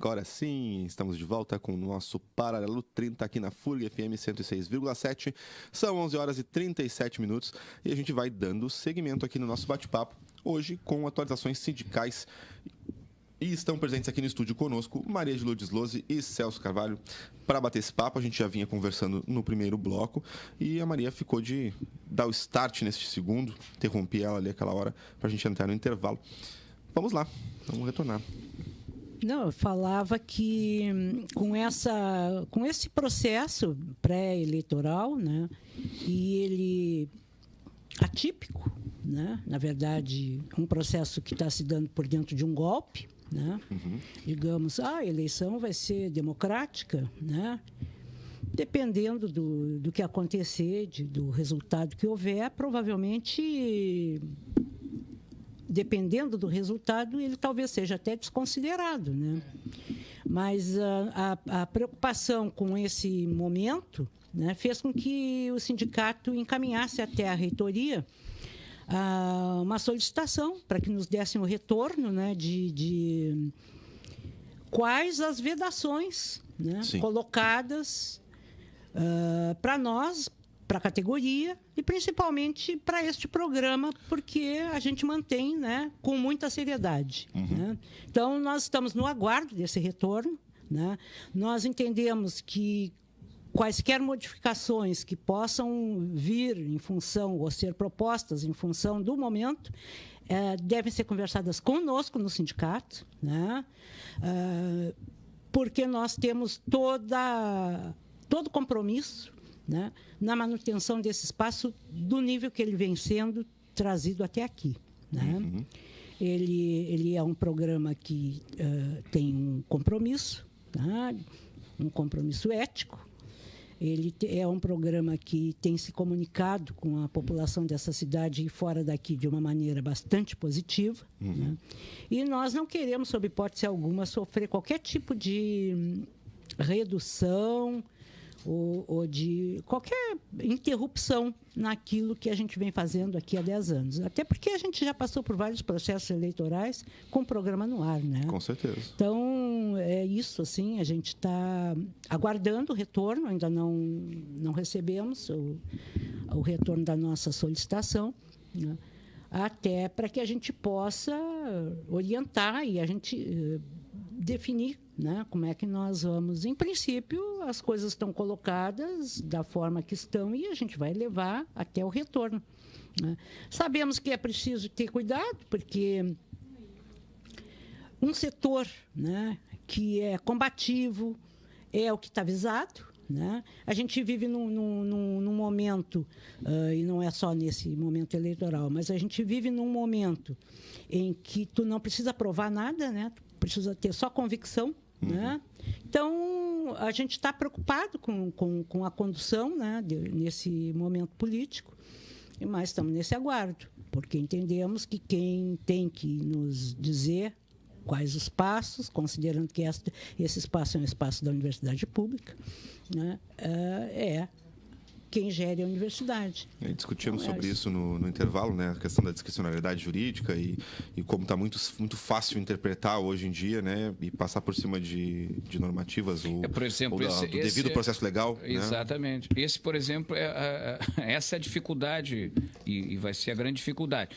Agora sim, estamos de volta com o nosso Paralelo 30 aqui na FURG FM 106,7. São 11 horas e 37 minutos e a gente vai dando seguimento aqui no nosso bate-papo, hoje com atualizações sindicais. E estão presentes aqui no estúdio conosco Maria de Lourdes Lose e Celso Carvalho para bater esse papo. A gente já vinha conversando no primeiro bloco e a Maria ficou de dar o start neste segundo. Interrompi ela ali aquela hora para a gente entrar no intervalo. Vamos lá, vamos retornar. Não, eu falava que com esse processo pré-eleitoral, né, e ele atípico, né, na verdade, um processo que está se dando por dentro de um golpe, né, digamos, a eleição vai ser democrática, né, dependendo do que acontecer, do resultado que houver, provavelmente, dependendo do resultado, ele talvez seja até desconsiderado, né? Mas a preocupação com esse momento, né, fez com que o sindicato encaminhasse até a reitoria uma solicitação para que nos dessem o retorno, né, de quais as vedações, né, colocadas para nós, para a categoria e principalmente para este programa, porque a gente mantém, né, com muita seriedade. Né? Então, nós estamos no aguardo desse retorno. Né? Nós entendemos que quaisquer modificações que possam vir em função ou ser propostas em função do momento devem ser conversadas conosco no sindicato, né? Porque nós temos todo compromisso, né, na manutenção desse espaço do nível que ele vem sendo trazido até aqui. Né? Ele é um programa que tem um compromisso, tá? Um compromisso ético. Ele é um programa que tem se comunicado com a população dessa cidade e fora daqui de uma maneira bastante positiva. Né? E nós não queremos, sob hipótese alguma, sofrer qualquer tipo de redução ou de qualquer interrupção naquilo que a gente vem fazendo aqui há 10 anos. Até porque a gente já passou por vários processos eleitorais com o programa no ar, né? Com certeza. Então, é isso, assim, a gente está aguardando o retorno, ainda não recebemos o retorno da nossa solicitação, né? Até para que a gente possa orientar e a gente definir, né, como é que nós vamos. Em princípio, as coisas estão colocadas da forma que estão e a gente vai levar até o retorno. Né? Sabemos que é preciso ter cuidado, porque um setor, né, que é combativo é o que está visado. Né? A gente vive num momento, e não é só nesse momento eleitoral, mas a gente vive num momento em que tu não precisa provar nada, né? Tu precisa ter só convicção. Né? Então, a gente está preocupado com a condução, né, nesse momento político, mas estamos nesse aguardo, porque entendemos que quem tem que nos dizer quais os passos, considerando que esse espaço é um espaço da universidade pública, né, é quem gere a universidade. Discutimos sobre isso no intervalo, né? A questão da discricionariedade jurídica e como está muito fácil interpretar hoje em dia, né? E passar por cima de normativas por exemplo, do devido processo legal. Exatamente. Né? Esse, por exemplo, essa é a dificuldade e vai ser a grande dificuldade.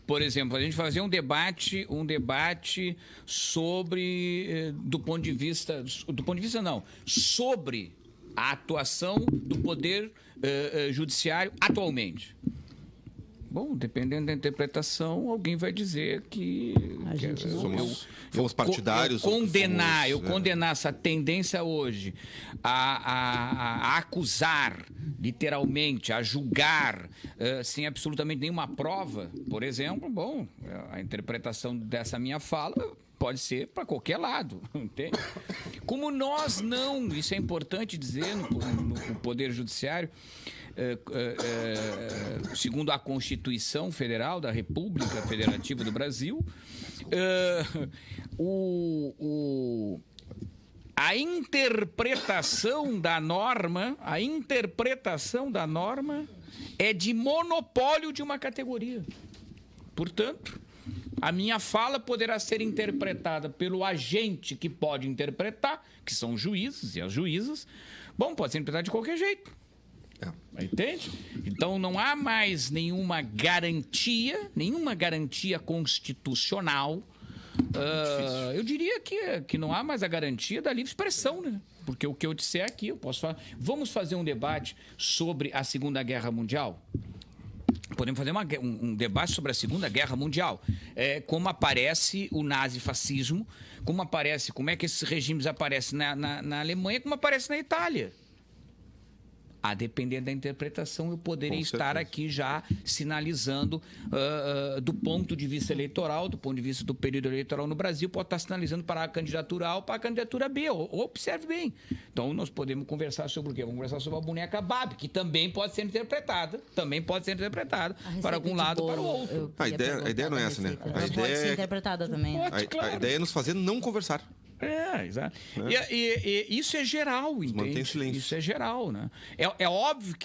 Por exemplo, a gente fazer um debate sobre, sobre a atuação do Poder Judiciário atualmente. Bom, dependendo da interpretação, alguém vai dizer que fomos partidários. Eu condenar essa tendência hoje a acusar, literalmente, a julgar, sem absolutamente nenhuma prova, por exemplo, bom, a interpretação dessa minha fala pode ser para qualquer lado, entende? Como nós não, isso é importante dizer no Poder Judiciário, segundo a Constituição Federal da República Federativa do Brasil, a interpretação da norma é de monopólio de uma categoria. Portanto, A minha fala poderá ser interpretada pelo agente que pode interpretar, que são os juízes e as juízas. Bom, pode ser interpretado de qualquer jeito. Entende? Então não há mais nenhuma garantia constitucional. Eu diria que não há mais a garantia da livre expressão, né? Porque o que eu disser aqui, eu posso falar. Vamos fazer um debate sobre a Segunda Guerra Mundial? Podemos fazer um debate sobre a Segunda Guerra Mundial. Como aparece o nazifascismo, como é que esses regimes aparecem na Alemanha, como aparece na Itália. A depender da interpretação, eu poderia estar aqui já sinalizando, do ponto de vista eleitoral, do ponto de vista do período eleitoral no Brasil, pode estar sinalizando para a candidatura A ou para a candidatura B. Observe bem. Então, nós podemos conversar sobre o quê? Vamos conversar sobre a boneca Barbie, que também pode ser interpretada. Para algum lado ou para o outro. A ideia não é essa, né? A ideia pode ser interpretada também. A ideia é nos fazer não conversar. Exato. E isso é geral, entende? Mantém silêncio. Isso é geral, né? É óbvio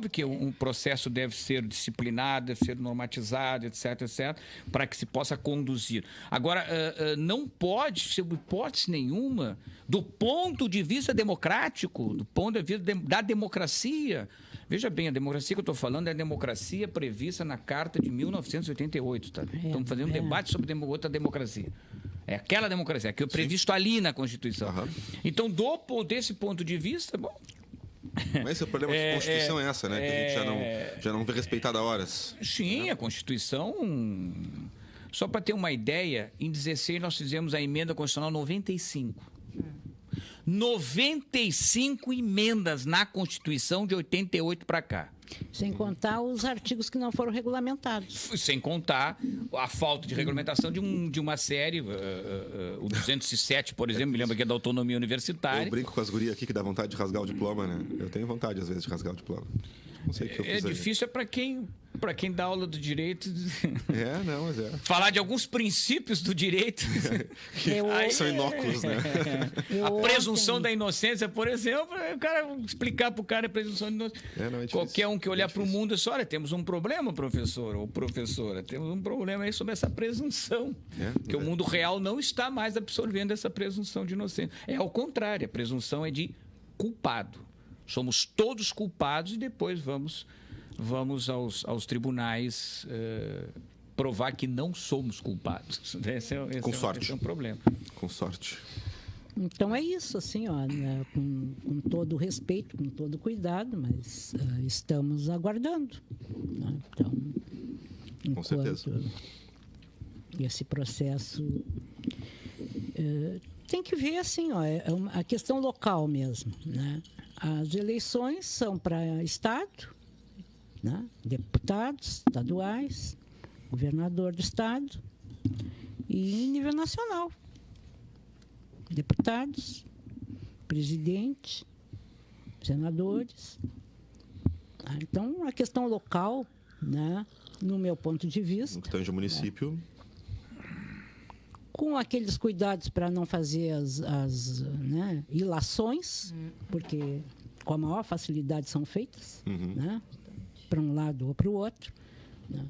que um processo deve ser disciplinado, deve ser normatizado, etc, para que se possa conduzir. Agora, não pode, sob hipótese nenhuma, do ponto de vista democrático, do ponto de vista da democracia. Veja bem, a democracia que eu estou falando é a democracia prevista na Carta de 1988. Tá? Estamos fazendo um debate sobre outra democracia. É aquela democracia que é previsto ali na Constituição. Uhum. Então, desse ponto de vista, bom... Mas esse problema de Constituição é essa, né? Que a gente já não vê respeitada a horas. Sim, a Constituição... Só para ter uma ideia, em 16 nós fizemos a emenda constitucional 95. 95 emendas na Constituição de 88 para cá. Sem contar os artigos que não foram regulamentados. Sem contar a falta de regulamentação de uma série, o 207, por exemplo, me lembra que é da autonomia universitária. Eu brinco com as gurias aqui que dá vontade de rasgar o diploma, né? Eu tenho vontade, às vezes, de rasgar o diploma. Não sei o que eu fiz difícil para quem dá aula do direito. Mas é. Falar de alguns princípios do direito. São inóculos, né? A presunção da inocência, por exemplo, o cara explicar para o cara a presunção da inocência. Qualquer um que olhar para o mundo e diz, olha, temos um problema, professor ou professora, temos um problema aí sobre essa presunção. Que o mundo real não está mais absorvendo essa presunção de inocência. É ao contrário, a presunção é de culpado. Somos todos culpados e depois vamos aos tribunais provar que não somos culpados. Esse é um problema. Com sorte. Então é isso, assim, né? com todo o respeito, com todo o cuidado, mas estamos aguardando. Né? Então, com certeza. Esse processo tem que ver, assim, a questão local mesmo, né? As eleições são para Estado, né? Deputados estaduais, governador do Estado e em nível nacional. Deputados, presidente, senadores. Então, a questão local, né? No meu ponto de vista... No que tange o município... Com aqueles cuidados para não fazer as ilações, porque com a maior facilidade são feitas, né? Para um lado ou para o outro. Né?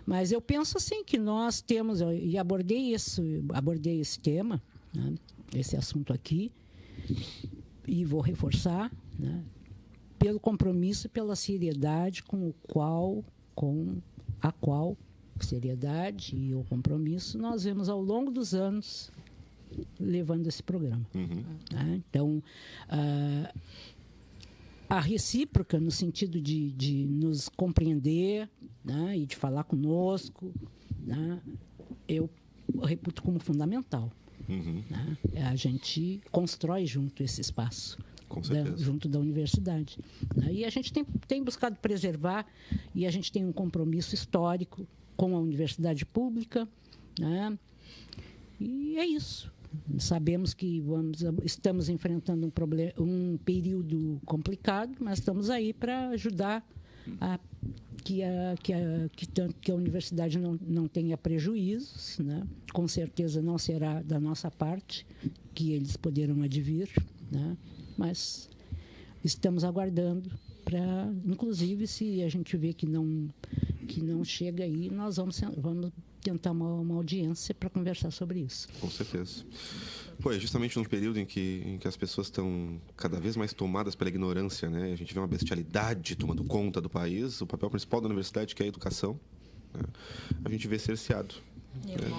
Mas eu penso assim que nós temos, e abordei esse tema, né? Esse assunto aqui, e vou reforçar, né? Pelo compromisso e pela seriedade com a qual seriedade e o compromisso nós vemos ao longo dos anos levando esse programa. Né? Então, a recíproca no sentido de nos compreender, né? E de falar conosco, né? Eu reputo como fundamental. Né? A gente constrói junto esse espaço. Junto da universidade. Né? E a gente tem buscado preservar, e a gente tem um compromisso histórico com a universidade pública, né? E é isso. Sabemos que estamos enfrentando um período complicado, mas estamos aí para ajudar que a universidade não tenha prejuízos, né? Com certeza não será da nossa parte, que eles poderão advir, né? Mas estamos aguardando para, inclusive, se a gente vê que não chega aí, nós vamos tentar uma audiência para conversar sobre isso. Com certeza. Pô, é justamente num período em que as pessoas estão cada vez mais tomadas pela ignorância, né? A gente vê uma bestialidade tomando conta do país. O papel principal da universidade, que é a educação, né? A gente vê cerceado.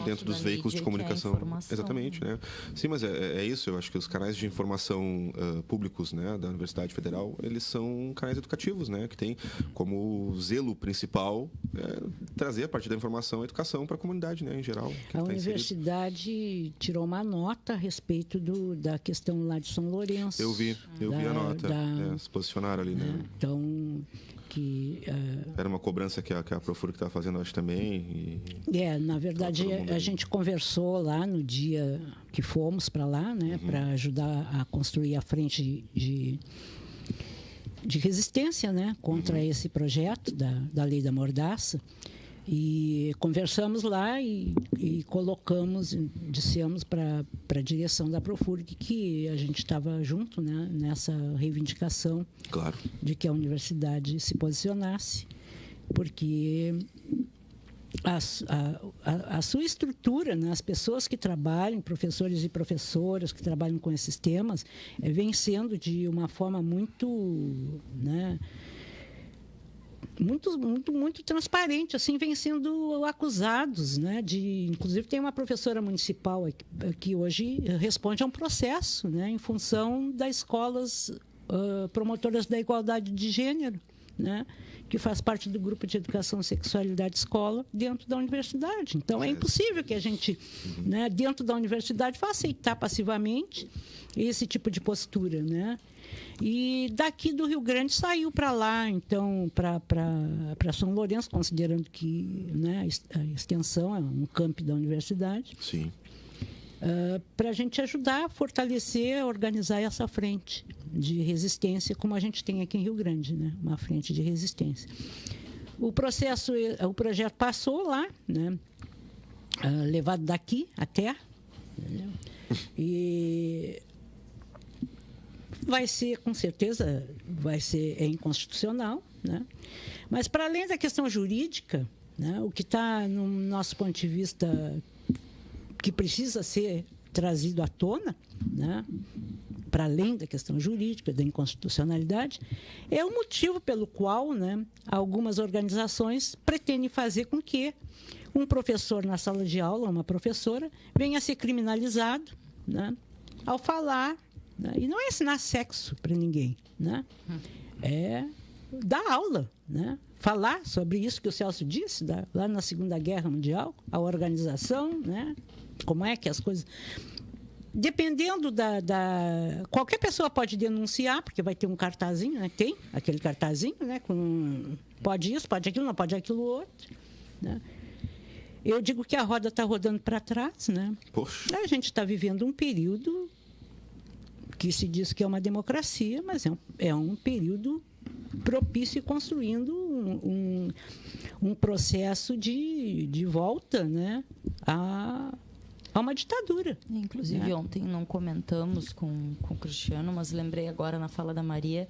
Dentro dos veículos de comunicação. Exatamente, né? Sim, mas é isso. Eu acho que os canais de informação públicos, né, da Universidade Federal, eles são canais educativos, né, que tem como zelo principal trazer a partir da informação a educação para a comunidade, né, em geral. A universidade tirou uma nota a respeito da questão lá de São Lourenço. Eu vi a nota. Se posicionaram ali, né? Então, era uma cobrança que a Profurg estava fazendo, acho, também. Na verdade, a gente conversou lá no dia que fomos para lá, né, para ajudar a construir a frente de resistência, né, contra esse projeto da Lei da Mordaça. E conversamos lá e dissemos para a direção da Profurg que a gente estava junto, né, nessa reivindicação, claro, de que a universidade se posicionasse, porque a sua estrutura, né, as pessoas que trabalham, professores e professoras que trabalham com esses temas, vem sendo de uma forma muito, né, muito transparente, assim, vem sendo acusados, né, inclusive tem uma professora municipal que hoje responde a um processo, né, em função das escolas promotoras da igualdade de gênero, né, que faz parte do grupo de educação, sexualidade escola dentro da universidade. Então é impossível que a gente, né, dentro da universidade, vá aceitar passivamente esse tipo de postura, né? E daqui do Rio Grande saiu para lá, então, para São Lourenço, considerando que, né, a extensão é um campo da universidade. Sim. Para a gente ajudar a fortalecer, a organizar essa frente de resistência, como a gente tem aqui em Rio Grande, né? Uma frente de resistência. O projeto passou lá, né? Levado daqui até, né? E vai ser, com certeza, é inconstitucional, né? Mas, para além da questão jurídica, né, o que está, no nosso ponto de vista, que precisa ser trazido à tona, né, para além da questão jurídica, da inconstitucionalidade, é o motivo pelo qual, né, algumas organizações pretendem fazer com que um professor na sala de aula, uma professora, venha a ser criminalizado, né, ao falar, né, e não é ensinar sexo para ninguém, né, é dar aula, né, falar sobre isso que o Celso disse, lá na Segunda Guerra Mundial, a organização, né, como é que as coisas... Dependendo qualquer pessoa pode denunciar, porque vai ter um cartazinho, né? Tem aquele cartazinho, né? Com pode isso, pode aquilo, não pode aquilo outro, né? Eu digo que a roda está rodando para trás, né? Poxa. A gente está vivendo um período que se diz que é uma democracia, mas é um período propício e construindo um processo de volta, né, a uma ditadura. Inclusive, ontem não comentamos com o Cristiano, mas lembrei agora na fala da Maria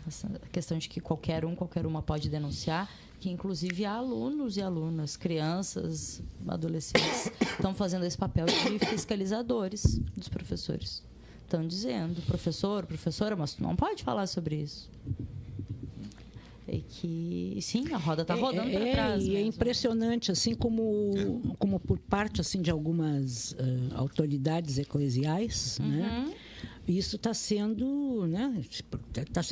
essa questão de que qualquer uma pode denunciar, que inclusive há alunos e alunas, crianças, adolescentes, estão fazendo esse papel de fiscalizadores dos professores. Estão dizendo, professora, mas tu não pode falar sobre isso. E que, sim, a roda está rodando para trás. E mesmo. É impressionante, assim como por parte assim, de algumas autoridades eclesiais, né? Isso está sendo, né,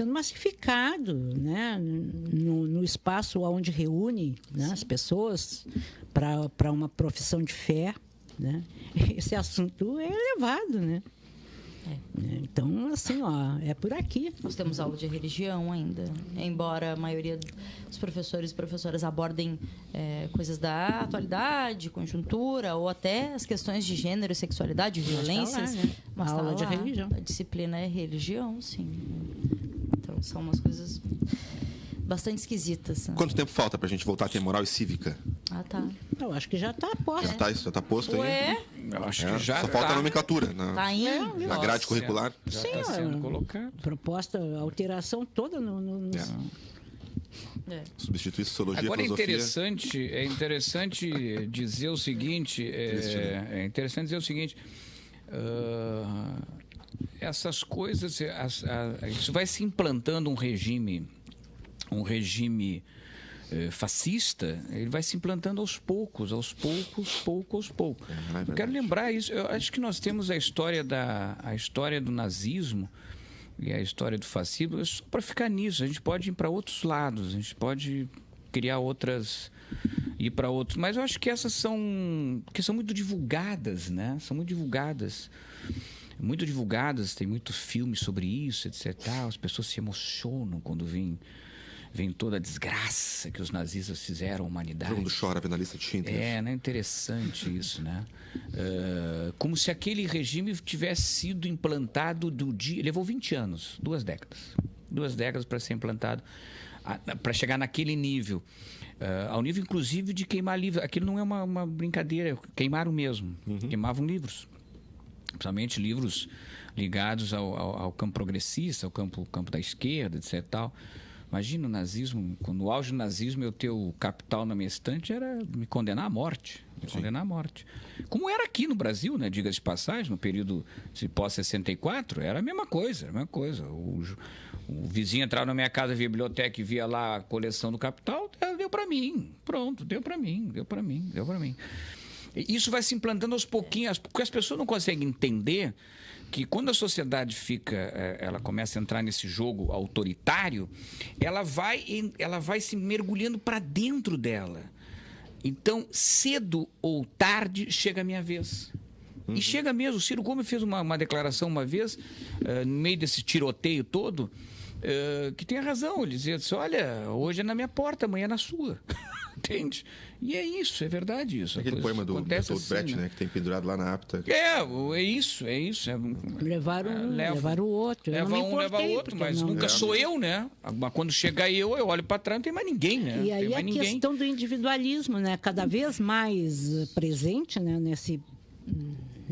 massificado, né, no espaço onde reúne, né, as pessoas para uma profissão de fé, né? Esse assunto é elevado, né? Então, assim, é por aqui. Nós temos aula de religião ainda, embora a maioria dos professores e professoras abordem coisas da atualidade, conjuntura, ou até as questões de gênero, sexualidade, violências. Mas a aula de religião. A disciplina é religião, sim. Então, são umas coisas bastante esquisitas. Né? Quanto tempo falta para a gente voltar a ter moral e cívica? Tá. Eu acho que já está posto. Já está posto aí? Eu acho que já só falta a nomenclatura tá indo. na grade curricular. Já está sendo colocado. Proposta, alteração toda no Substituir sociologia e Agora filosofia. é interessante dizer o seguinte, essas coisas, isso vai se implantando um regime fascista, ele vai se implantando aos poucos. Eu quero lembrar isso. Eu acho que nós temos a história do nazismo e a história do fascismo só para ficar nisso. A gente pode ir para outros lados, a gente pode criar ir para outros. Mas eu acho que essas são muito divulgadas, né? São muito divulgadas. Tem muitos filmes sobre isso, etc. As pessoas se emocionam quando vem toda a desgraça que os nazistas fizeram à humanidade. Todo mundo chora vendo a lista de Schindler. Né? Interessante isso, né? Como se aquele regime tivesse sido implantado do dia... Levou 20 anos, 2 décadas. 2 décadas para ser implantado, para chegar naquele nível. Ao nível, inclusive, de queimar livros. Aquilo não é uma brincadeira, queimaram mesmo. Queimavam livros. Principalmente livros ligados ao campo progressista, ao campo da esquerda, etc. Tal. Imagina o nazismo, no auge do nazismo, eu ter o Capital na minha estante era me condenar à morte. Como era aqui no Brasil, né? Diga-se de passagem, no período de pós-64, era a mesma coisa. O vizinho entrava na minha casa, via a biblioteca e via lá a coleção do Capital, deu para mim. Pronto, deu para mim. Isso vai se implantando aos pouquinhos, porque as pessoas não conseguem entender que quando a sociedade ela começa a entrar nesse jogo autoritário, ela vai se mergulhando para dentro dela. Então, cedo ou tarde, chega a minha vez. E chega mesmo. O Ciro Gomes fez uma declaração uma vez, no meio desse tiroteio todo, que tem razão. Ele dizia assim, olha, hoje é na minha porta, amanhã é na sua. Entende? E é isso, é verdade isso. Aquele poema do Bertolt Brecht, né? Que tem pendurado lá na apta. É isso. Levar o outro. Leva um, leva o outro, mas nunca sou eu, né? Mas quando chega eu olho para trás, não tem mais ninguém, né? E aí a questão do individualismo, né? Cada vez mais presente, né?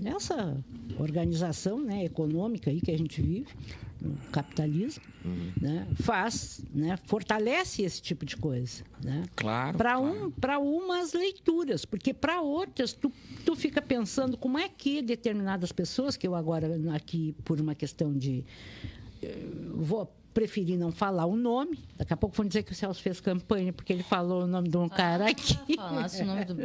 Nessa organização, né? Econômica aí que a gente vive, no capitalismo, né? Fortalece esse tipo de coisa, né? Claro. Para umas leituras, porque para outras tu fica pensando como é que determinadas pessoas, que eu agora aqui por uma questão de vou preferir não falar o nome. Daqui a pouco vão dizer que o Celso fez campanha porque ele falou o nome de um cara aqui. Falasse o nome do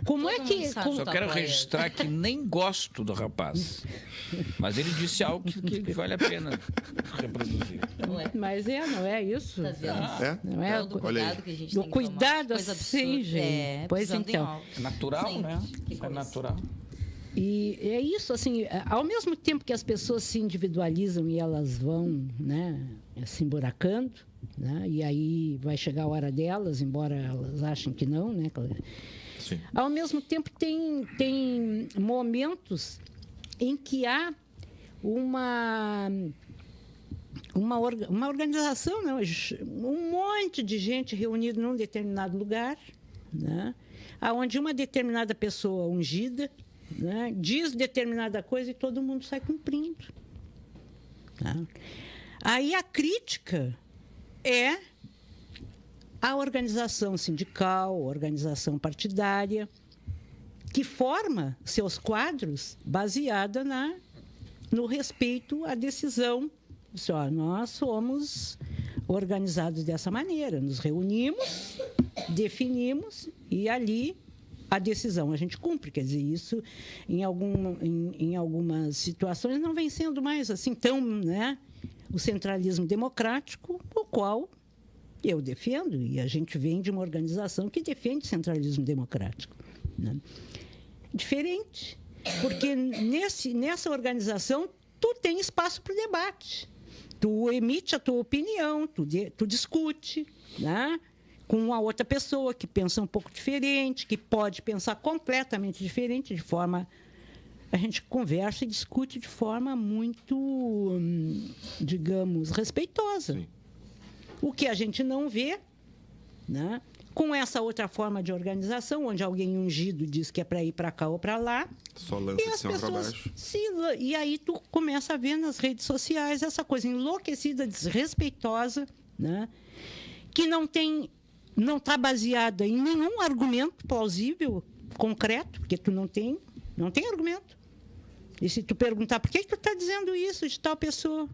Como é que... Só quero registrar que nem gosto do rapaz. Mas ele disse algo que vale a pena reproduzir. Mas não é isso? Tá vendo? Não é? Todo cuidado que a gente do tem cuidado assim, gente. Pois então. É natural, sim, né? É natural. E é isso, assim, ao mesmo tempo que as pessoas se individualizam e elas vão, né, se emburacando, né, e aí vai chegar a hora delas, embora elas achem que não, né? Sim. Ao mesmo tempo tem momentos em que há uma organização, né, um monte de gente reunida num determinado lugar, né, onde uma determinada pessoa ungida, né, diz determinada coisa e todo mundo sai cumprindo. Tá? Aí a crítica é a organização sindical, a organização partidária, que forma seus quadros baseada no respeito à decisão. Nós somos organizados dessa maneira, nos reunimos, definimos e ali a decisão a gente cumpre. Quer dizer, isso em algumas situações não vem sendo mais assim tão, né, o centralismo democrático, o qual eu defendo, e a gente vem de uma organização que defende o centralismo democrático, né? Diferente, porque nessa organização tu tem espaço para o debate, tu emite a tua opinião, tu discute, né, com a outra pessoa que pensa um pouco diferente, que pode pensar completamente diferente, de forma... A gente conversa e discute de forma muito, digamos, respeitosa. Sim. O que a gente não vê, né, com essa outra forma de organização, onde alguém ungido diz que é para ir para cá ou para lá. Só lança de cima para baixo. E aí tu começa a ver nas redes sociais essa coisa enlouquecida, desrespeitosa, né? Que não está baseada em nenhum argumento plausível, concreto, porque tu não tem argumento. E se tu perguntar por que tu está dizendo isso de tal pessoa?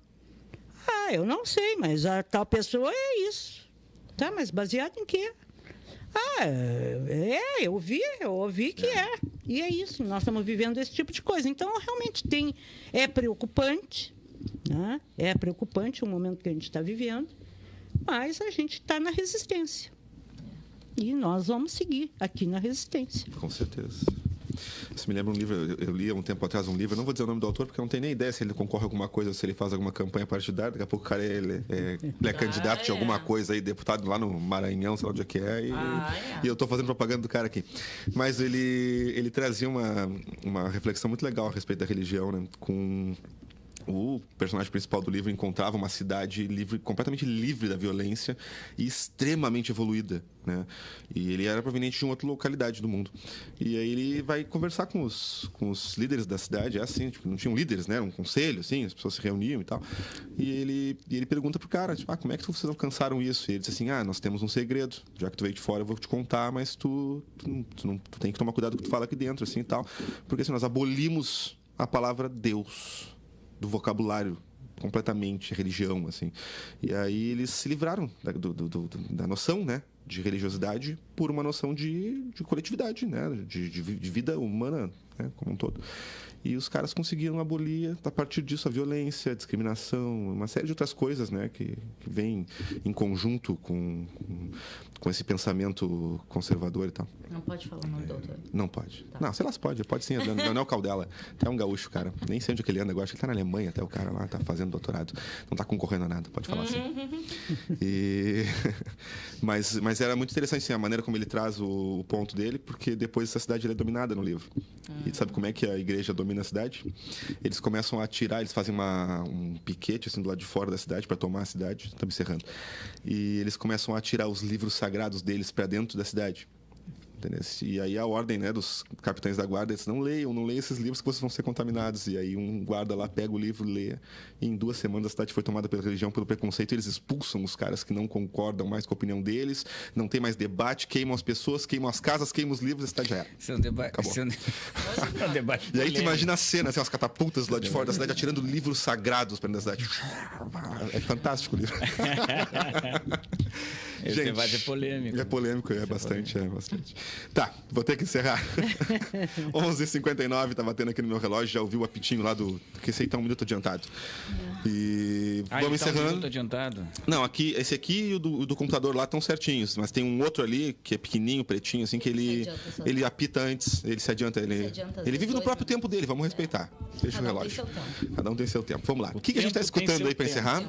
Eu não sei, mas a tal pessoa é isso. Tá, mas baseado em quê? Eu ouvi que é. E é isso, nós estamos vivendo esse tipo de coisa. Então, realmente é preocupante, né? É preocupante o momento que a gente está vivendo, mas a gente está na resistência. E nós vamos seguir aqui na resistência. Com certeza. Isso me lembra um livro, eu li há um tempo atrás um livro, eu não vou dizer o nome do autor, porque eu não tenho nem ideia se ele concorre a alguma coisa, se ele faz alguma campanha partidária. Daqui a pouco o cara ele é candidato de alguma coisa aí, deputado lá no Maranhão, sei lá onde é que é, e eu estou fazendo propaganda do cara aqui. Mas ele trazia uma reflexão muito legal a respeito da religião, né? Com o personagem principal do livro encontrava uma cidade completamente livre da violência e extremamente evoluída, né? E ele era proveniente de uma outra localidade do mundo. E aí ele vai conversar com os líderes da cidade, assim, tipo, não tinham líderes, né? Era um conselho, assim, as pessoas se reuniam e tal. E ele pergunta pro cara, tipo, como é que vocês alcançaram isso? E ele diz assim, nós temos um segredo, já que tu veio de fora eu vou te contar, mas tu tem que tomar cuidado com o que tu fala aqui dentro, assim, e tal. Porque assim, nós abolimos a palavra Deus do vocabulário completamente, religião, assim. E aí eles se livraram da noção, né, de religiosidade por uma noção de coletividade, né, de vida humana, né, como um todo. E os caras conseguiram abolir, a partir disso, a violência, a discriminação, uma série de outras coisas, né, que vêm em conjunto com esse pensamento conservador e tal. Não pode falar o nome do autor. Não pode. Tá. Não, sei lá se pode sim, é Leonel Caldela. Até um gaúcho, cara. Nem sei onde é que ele anda, eu acho que ele tá na Alemanha, até o cara lá tá fazendo doutorado. Não tá concorrendo a nada, pode falar assim. Mas era muito interessante, assim, a maneira como ele traz o ponto dele, porque depois essa cidade é dominada no livro. E sabe como é que a igreja domina a cidade? Eles começam a atirar, eles fazem um piquete assim do lado de fora da cidade para tomar a cidade. Estou me encerrando. E eles começam a atirar os livros sagrados deles para dentro da cidade. Entendeu? E aí a ordem, né, dos capitães da guarda, eles não leiam esses livros que vocês vão ser contaminados. E aí um guarda lá pega o livro, lê, e em 2 semanas a cidade foi tomada pela religião, pelo preconceito, e eles expulsam os caras que não concordam mais com a opinião deles, não tem mais debate, queimam as pessoas, queimam as casas, queimam os livros, a cidade já era. Isso é um debate. Acabou. É um debate. E aí tu imagina a cena, assim, as catapultas lá de fora da cidade atirando livros sagrados para dentro da cidade. É fantástico o livro. Esse debate é polêmico. É polêmico, bastante. Tá, vou ter que encerrar. 11h59, tá batendo aqui no meu relógio, já ouviu o apitinho lá que esse aí tá 1 minuto adiantado. E vamos encerrando. 1 minuto adiantado? Não, esse aqui e o do computador lá estão certinhos, mas tem um outro ali que é pequenininho, pretinho, assim, que ele apita antes, ele se adianta. Ele vive no próprio tempo dele, vamos respeitar. Deixa o relógio. Cada um tem seu tempo. Vamos lá. O que a gente tá escutando aí para encerrar?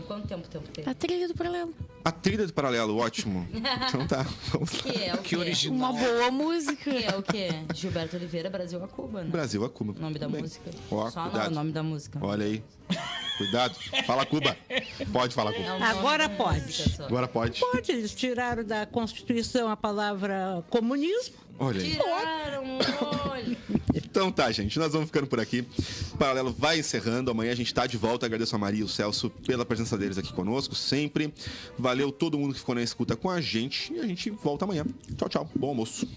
Quanto tempo tem? A trilha do paralelo. A trilha do paralelo, ótimo. Então tá, vamos lá. Que é o Que original. Uma boa música. Que é o quê? Gilberto Oliveira, Brasil a Cuba, né? Brasil a Cuba. O nome da Bem. música. Ó, Só cuidado. o nome da música. Olha aí. Cuidado. Fala Cuba. Pode falar Cuba. É o nome Agora da pode. música só. Agora pode. Pode, eles tiraram da Constituição a palavra comunismo. Olha aí. Tiraram, olha. Então tá, gente. Nós vamos ficando por aqui. O Paralelo vai encerrando. Amanhã a gente tá de volta. Agradeço a Maria e o Celso pela presença deles aqui conosco, sempre. Valeu todo mundo que ficou na escuta com a gente. E a gente volta amanhã. Tchau, tchau. Bom almoço.